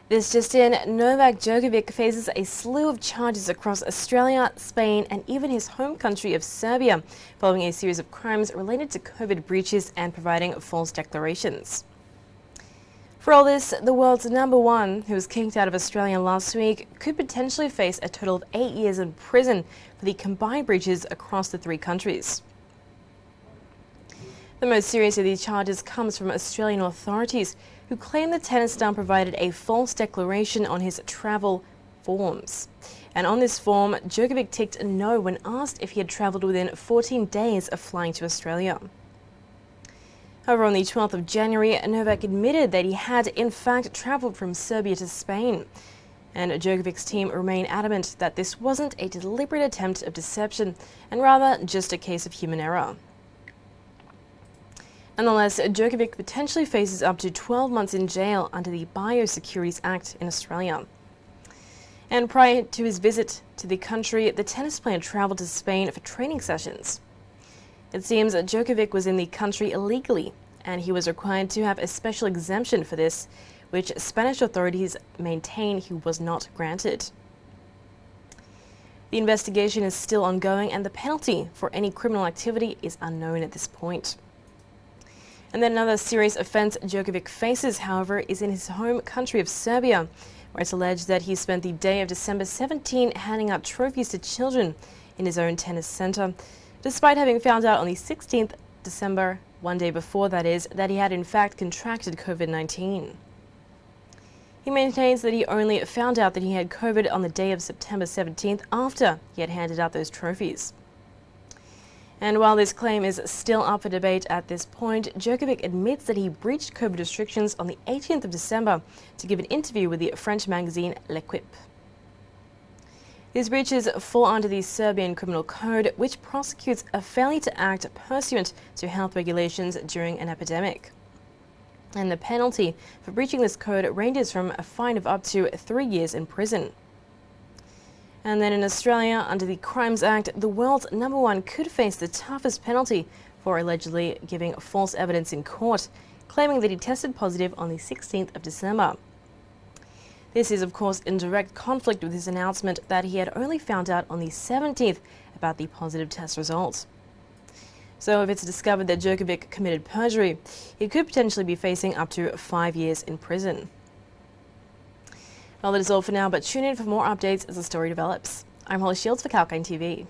This just in, Novak Djokovic faces a slew of charges across Australia, Spain and even his home country of Serbia, following a series of crimes related to COVID breaches and providing false declarations. For all this, the world's number one, who was kicked out of Australia last week, could potentially face a total of 8 years in prison for the combined breaches across the three countries. The most serious of these charges comes from Australian authorities, who claim the tennis star provided a false declaration on his travel forms. And on this form, Djokovic ticked no when asked if he had travelled within 14 days of flying to Australia. However, on the 12th of January, Novak admitted that he had in fact travelled from Serbia to Spain. And Djokovic's team remain adamant that this wasn't a deliberate attempt of deception, and rather just a case of human error. Nonetheless, Djokovic potentially faces up to 12 months in jail under the Biosecurities Act in Australia. And prior to his visit to the country, the tennis player travelled to Spain for training sessions. It seems that Djokovic was in the country illegally, and he was required to have a special exemption for this, which Spanish authorities maintain he was not granted. The investigation is still ongoing, and the penalty for any criminal activity is unknown at this point. And then another serious offence Djokovic faces, however, is in his home country of Serbia, where it's alleged that he spent the day of December 17 handing out trophies to children in his own tennis centre, despite having found out on the 16th December, one day before that is, that he had in fact contracted COVID-19. He maintains that he only found out that he had COVID on the day of September 17th after he had handed out those trophies. And while this claim is still up for debate at this point, Djokovic admits that he breached COVID restrictions on the 18th of December to give an interview with the French magazine L'Equipe. These breaches fall under the Serbian Criminal Code, which prosecutes a failure to act pursuant to health regulations during an epidemic. And the penalty for breaching this code ranges from a fine of up to 3 years in prison. And then in Australia, under the Crimes Act, the world's number one could face the toughest penalty for allegedly giving false evidence in court, claiming that he tested positive on the 16th of December. This is, of course, in direct conflict with his announcement that he had only found out on the 17th about the positive test result. So if it's discovered that Djokovic committed perjury, he could potentially be facing up to 5 years in prison. Well, that is all for now, but tune in for more updates as the story develops. I'm Holly Shields for Kalkine TV.